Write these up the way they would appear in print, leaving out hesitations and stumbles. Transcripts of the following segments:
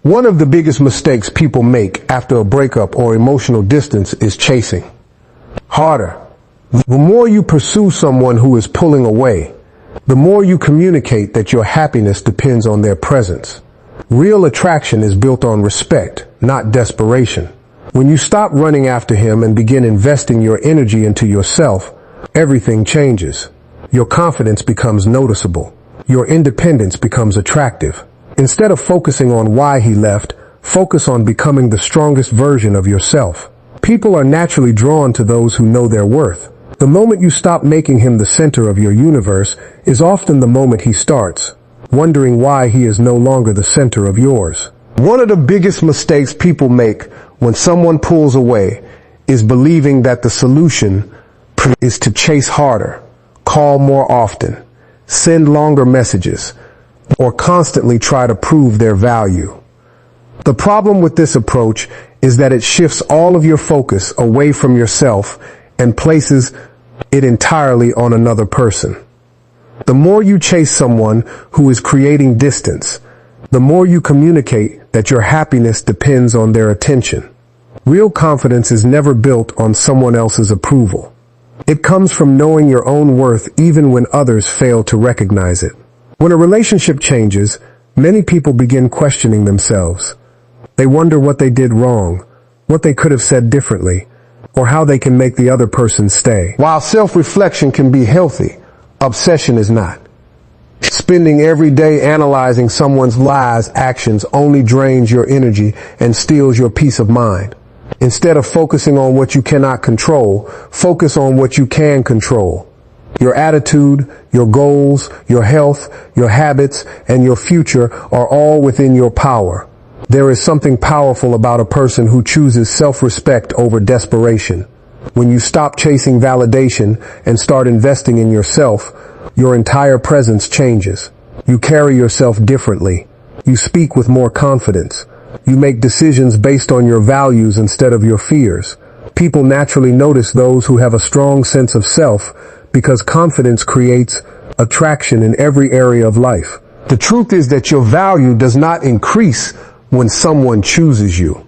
One of the biggest mistakes people make after a breakup or emotional distance is chasing harder. The more you pursue someone who is pulling away, the more you communicate that your happiness depends on their presence. Real attraction is built on respect, not desperation. When you stop running after him and begin investing your energy into yourself, everything changes. Your confidence becomes noticeable. Your independence becomes attractive. Instead of focusing on why he left, focus on becoming the strongest version of yourself. People are naturally drawn to those who know their worth. The moment you stop making him the center of your universe is often the moment he starts wondering why he is no longer the center of yours. One of the biggest mistakes people make when someone pulls away is believing that the solution is to chase harder, call more often, send longer messages, or constantly try to prove their value. The problem with this approach is that it shifts all of your focus away from yourself and places it entirely on another person. The more you chase someone who is creating distance, the more you communicate that your happiness depends on their attention. Real confidence is never built on someone else's approval. It comes from knowing your own worth even when others fail to recognize it. When a relationship changes, many people begin questioning themselves. They wonder what they did wrong, what they could have said differently, or how they can make the other person stay. While self-reflection can be healthy, obsession is not. Spending every day analyzing someone's lies, actions only drains your energy and steals your peace of mind. Instead of focusing on what you cannot control, focus on what you can control. Your attitude, your goals, your health, your habits, and your future are all within your power. There is something powerful about a person who chooses self-respect over desperation. When you stop chasing validation and start investing in yourself, your entire presence changes. You carry yourself differently. You speak with more confidence. You make decisions based on your values instead of your fears. People naturally notice those who have a strong sense of self because confidence creates attraction in every area of life. The truth is that your value does not increase when someone chooses you,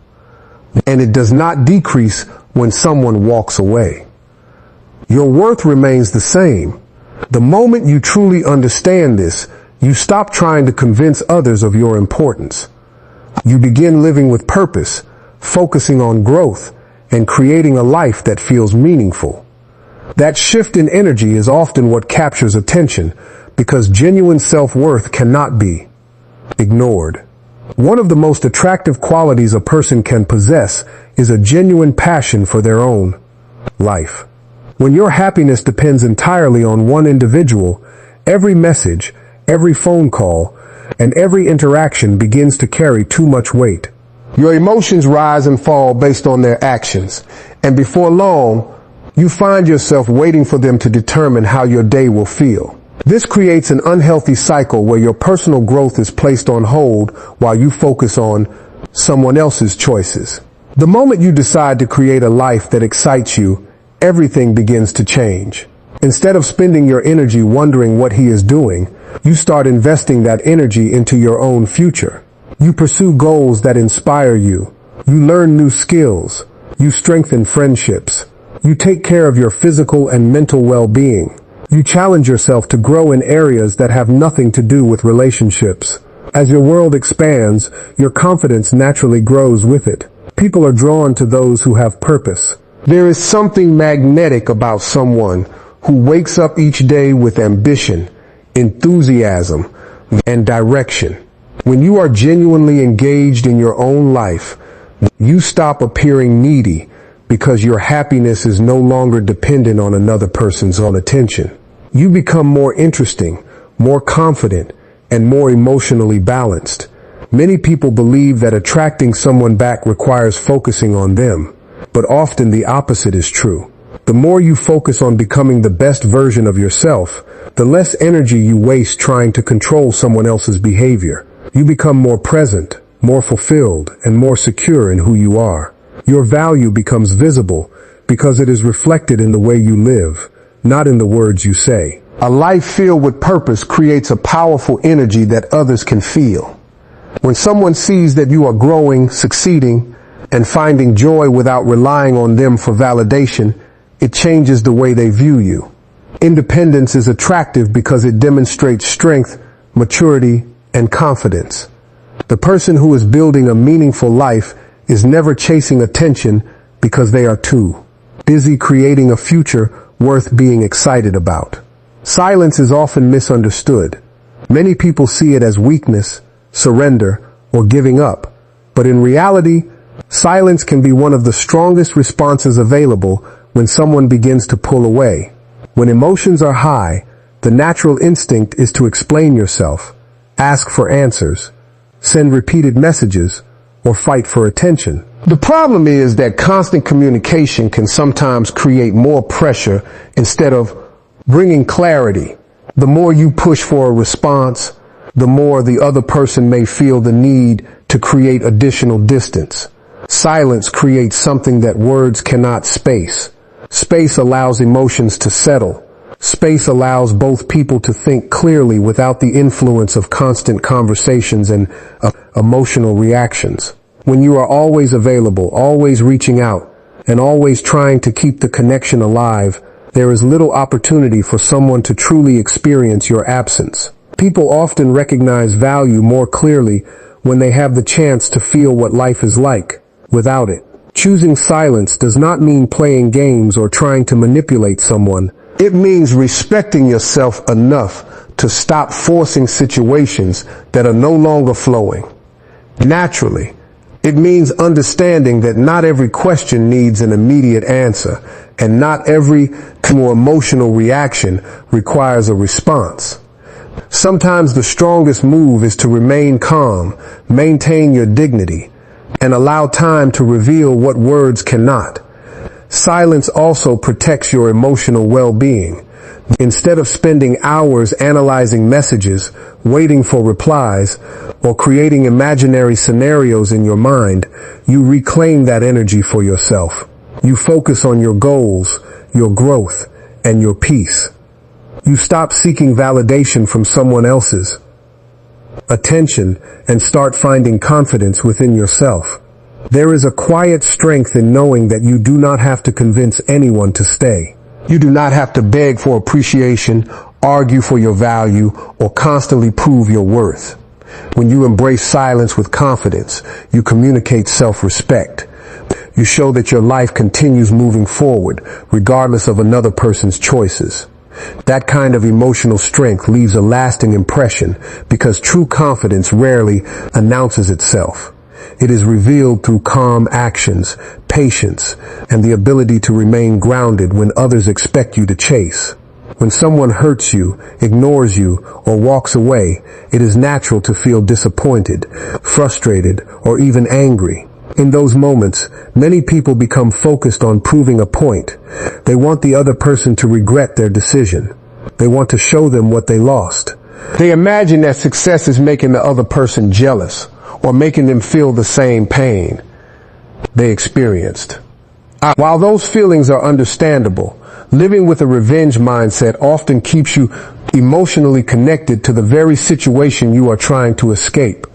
and it does not decrease when someone walks away. Your worth remains the same. The moment you truly understand this, you stop trying to convince others of your importance. You begin living with purpose, focusing on growth, and creating a life that feels meaningful. That shift in energy is often what captures attention, because genuine self-worth cannot be ignored. One of the most attractive qualities a person can possess is a genuine passion for their own life. When your happiness depends entirely on one individual, every message, every phone call, and every interaction begins to carry too much weight. Your emotions rise and fall based on their actions, and before long, you find yourself waiting for them to determine how your day will feel. This creates an unhealthy cycle where your personal growth is placed on hold while you focus on someone else's choices. The moment you decide to create a life that excites you, everything begins to change. Instead of spending your energy wondering what he is doing, you start investing that energy into your own future. You pursue goals that inspire you. You learn new skills. You strengthen friendships. You take care of your physical and mental well-being. You challenge yourself to grow in areas that have nothing to do with relationships. As your world expands, your confidence naturally grows with it. People are drawn to those who have purpose. There is something magnetic about someone who wakes up each day with ambition, enthusiasm, and direction. When you are genuinely engaged in your own life, you stop appearing needy because your happiness is no longer dependent on another person's attention. You become more interesting, more confident, and more emotionally balanced. Many people believe that attracting someone back requires focusing on them, but often the opposite is true. The more you focus on becoming the best version of yourself, the less energy you waste trying to control someone else's behavior. You become more present, more fulfilled, and more secure in who you are. Your value becomes visible because it is reflected in the way you live, not in the words you say. A life filled with purpose creates a powerful energy that others can feel. When someone sees that you are growing, succeeding, and finding joy without relying on them for validation, it changes the way they view you. Independence is attractive because it demonstrates strength, maturity, and confidence. The person who is building a meaningful life is never chasing attention because they are too busy creating a future worth being excited about. Silence is often misunderstood. Many people see it as weakness, surrender, or giving up. But in reality, silence can be one of the strongest responses available when someone begins to pull away. When emotions are high, the natural instinct is to explain yourself, ask for answers, send repeated messages, or fight for attention. The problem is that constant communication can sometimes create more pressure instead of bringing clarity. The more you push for a response, the more the other person may feel the need to create additional distance. Silence creates something that words cannot space. Space allows emotions to settle. Space allows both people to think clearly without the influence of constant conversations and emotional reactions. When you are always available, always reaching out, and always trying to keep the connection alive, there is little opportunity for someone to truly experience your absence. People often recognize value more clearly when they have the chance to feel what life is like without it. Choosing silence does not mean playing games or trying to manipulate someone. It means respecting yourself enough to stop forcing situations that are no longer flowing naturally. It means understanding that not every question needs an immediate answer, and not every more emotional reaction requires a response. Sometimes the strongest move is to remain calm, maintain your dignity, and allow time to reveal what words cannot. Silence also protects your emotional well-being. Instead of spending hours analyzing messages, waiting for replies, or creating imaginary scenarios in your mind, you reclaim that energy for yourself. You focus on your goals, your growth, and your peace. You stop seeking validation from someone else's attention and start finding confidence within yourself. There is a quiet strength in knowing that you do not have to convince anyone to stay. You do not have to beg for appreciation, argue for your value, or constantly prove your worth. When you embrace silence with confidence, you communicate self-respect. You show that your life continues moving forward, regardless of another person's choices. That kind of emotional strength leaves a lasting impression because true confidence rarely announces itself. It is revealed through calm actions, patience, and the ability to remain grounded when others expect you to chase. When someone hurts you, ignores you, or walks away, it is natural to feel disappointed, frustrated, or even angry. In those moments, many people become focused on proving a point. They want the other person to regret their decision. They want to show them what they lost. They imagine that success is making the other person jealous or making them feel the same pain they experienced. While those feelings are understandable, living with a revenge mindset often keeps you emotionally connected to the very situation you are trying to escape.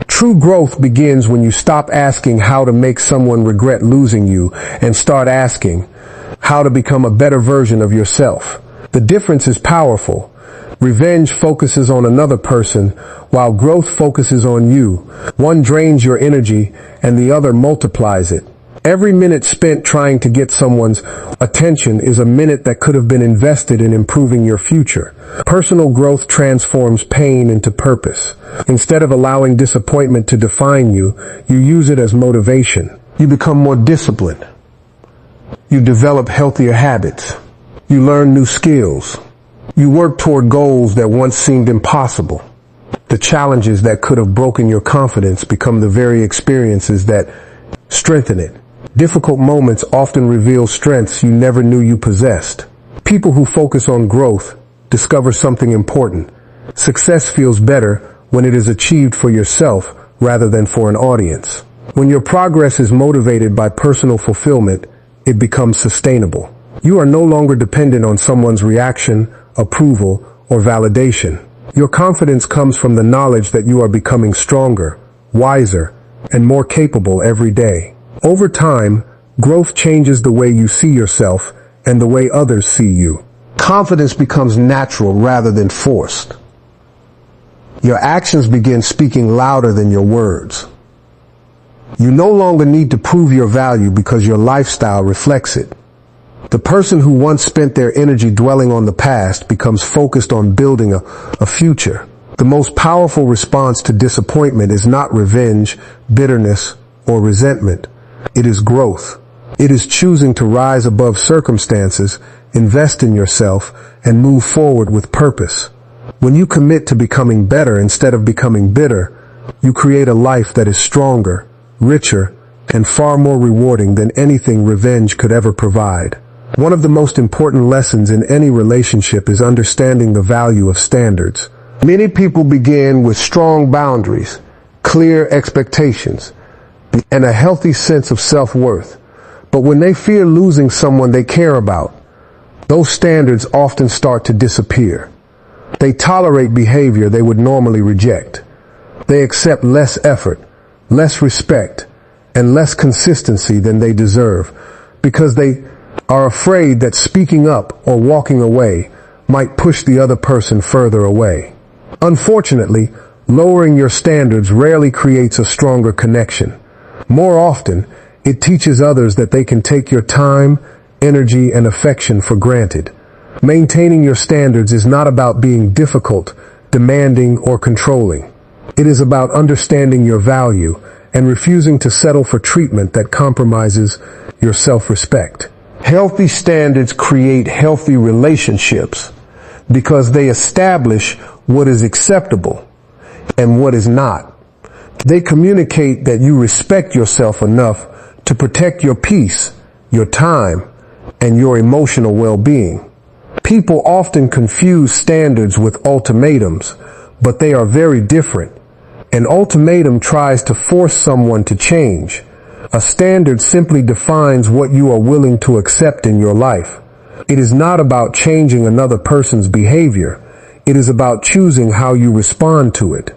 True growth begins when you stop asking how to make someone regret losing you and start asking how to become a better version of yourself. The difference is powerful. Revenge focuses on another person, while growth focuses on you. One drains your energy, and the other multiplies it. Every minute spent trying to get someone's attention is a minute that could have been invested in improving your future. Personal growth transforms pain into purpose. Instead of allowing disappointment to define you, you use it as motivation. You become more disciplined. You develop healthier habits. You learn new skills. You work toward goals that once seemed impossible. The challenges that could have broken your confidence become the very experiences that strengthen it. Difficult moments often reveal strengths you never knew you possessed. People who focus on growth discover something important. Success feels better when it is achieved for yourself rather than for an audience. When your progress is motivated by personal fulfillment, it becomes sustainable. You are no longer dependent on someone's reaction, approval, or validation. Your confidence comes from the knowledge that you are becoming stronger, wiser, and more capable every day. Over time, growth changes the way you see yourself and the way others see you. Confidence becomes natural rather than forced. Your actions begin speaking louder than your words. You no longer need to prove your value because your lifestyle reflects it. The person who once spent their energy dwelling on the past becomes focused on building a future. The most powerful response to disappointment is not revenge, bitterness, or resentment. It is growth. It is choosing to rise above circumstances, invest in yourself, and move forward with purpose. When you commit to becoming better instead of becoming bitter, you create a life that is stronger, richer, and far more rewarding than anything revenge could ever provide. One of the most important lessons in any relationship is understanding the value of standards. Many people begin with strong boundaries, clear expectations, and a healthy sense of self-worth. But when they fear losing someone they care about, those standards often start to disappear. They tolerate behavior they would normally reject. They accept less effort, less respect, and less consistency than they deserve because they are afraid that speaking up or walking away might push the other person further away. Unfortunately, lowering your standards rarely creates a stronger connection. More often, it teaches others that they can take your time, energy, and affection for granted. Maintaining your standards is not about being difficult, demanding, or controlling. It is about understanding your value and refusing to settle for treatment that compromises your self-respect. Healthy standards create healthy relationships because they establish what is acceptable and what is not. They communicate that you respect yourself enough to protect your peace, your time, and your emotional well-being. People often confuse standards with ultimatums, but they are very different. An ultimatum tries to force someone to change. A standard simply defines what you are willing to accept in your life. It is not about changing another person's behavior. It is about choosing how you respond to it.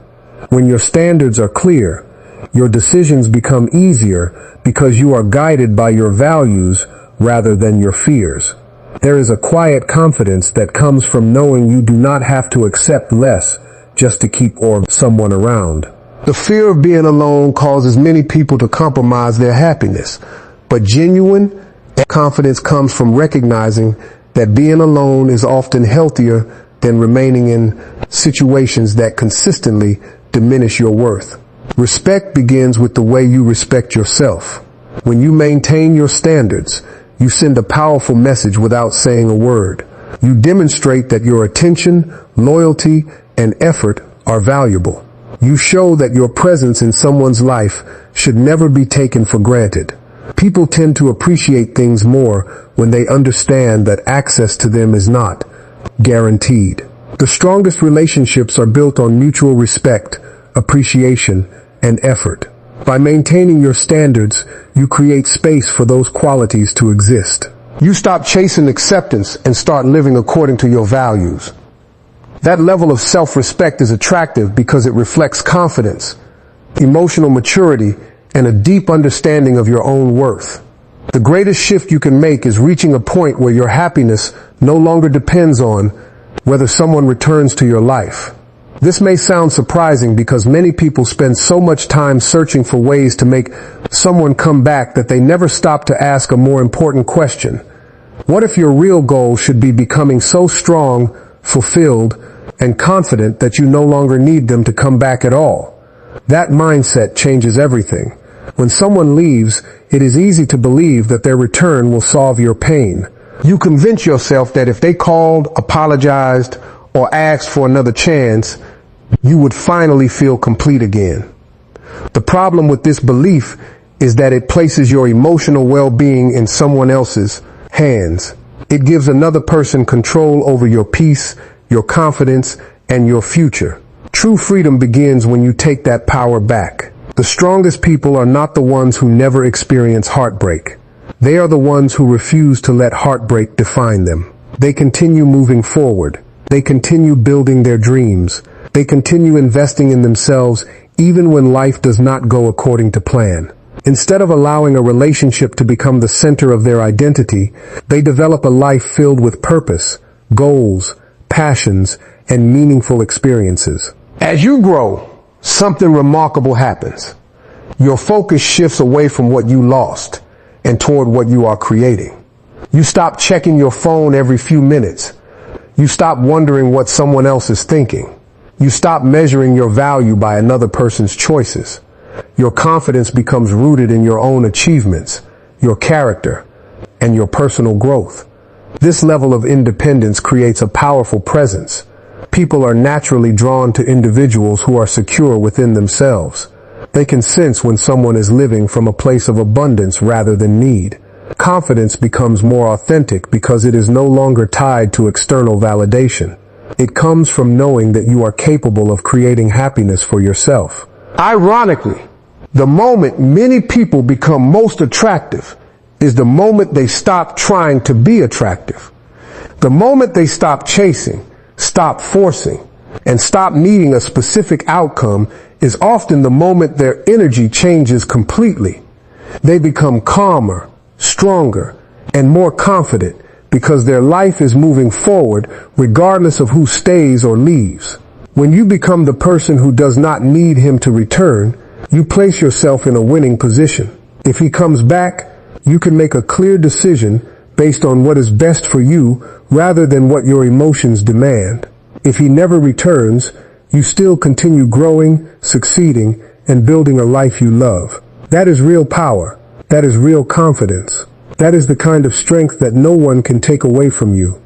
When your standards are clear, your decisions become easier because you are guided by your values rather than your fears. There is a quiet confidence that comes from knowing you do not have to accept less just to keep someone around. The fear of being alone causes many people to compromise their happiness, but genuine confidence comes from recognizing that being alone is often healthier than remaining in situations that consistently diminish your worth. Respect begins with the way you respect yourself. When you maintain your standards, you send a powerful message without saying a word. You demonstrate that your attention, loyalty, and effort are valuable. You show that your presence in someone's life should never be taken for granted. People tend to appreciate things more when they understand that access to them is not guaranteed. The strongest relationships are built on mutual respect, appreciation, and effort. By maintaining your standards, you create space for those qualities to exist. You stop chasing acceptance and start living according to your values. That level of self-respect is attractive because it reflects confidence, emotional maturity, and a deep understanding of your own worth. The greatest shift you can make is reaching a point where your happiness no longer depends on whether someone returns to your life. This may sound surprising because many people spend so much time searching for ways to make someone come back that they never stop to ask a more important question. What if your real goal should be becoming so strong, fulfilled, and confident that you no longer need them to come back at all? That mindset changes everything. When someone leaves, it is easy to believe that their return will solve your pain. You convince yourself that if they called, apologized, or asked for another chance, you would finally feel complete again. The problem with this belief is that it places your emotional well-being in someone else's hands. It gives another person control over your peace, your confidence, and your future. True freedom begins when you take that power back. The strongest people are not the ones who never experience heartbreak. They are the ones who refuse to let heartbreak define them. They continue moving forward. They continue building their dreams. They continue investing in themselves even when life does not go according to plan. Instead of allowing a relationship to become the center of their identity, they develop a life filled with purpose, goals, passions, and meaningful experiences. As you grow, something remarkable happens. Your focus shifts away from what you lost and toward what you are creating. You stop checking your phone every few minutes. You stop wondering what someone else is thinking. You stop measuring your value by another person's choices. Your confidence becomes rooted in your own achievements, your character, and your personal growth. This level of independence creates a powerful presence. People are naturally drawn to individuals who are secure within themselves. They can sense when someone is living from a place of abundance rather than need. Confidence becomes more authentic because it is no longer tied to external validation. It comes from knowing that you are capable of creating happiness for yourself. Ironically, the moment many people become most attractive is the moment they stop trying to be attractive. The moment they stop chasing, stop forcing, and stop needing a specific outcome is often the moment their energy changes completely. They become calmer, stronger, and more confident because their life is moving forward regardless of who stays or leaves. When you become the person who does not need him to return, you place yourself in a winning position. If he comes back, you can make a clear decision based on what is best for you rather than what your emotions demand. If he never returns, you still continue growing, succeeding, and building a life you love. That is real power. That is real confidence. That is the kind of strength that no one can take away from you.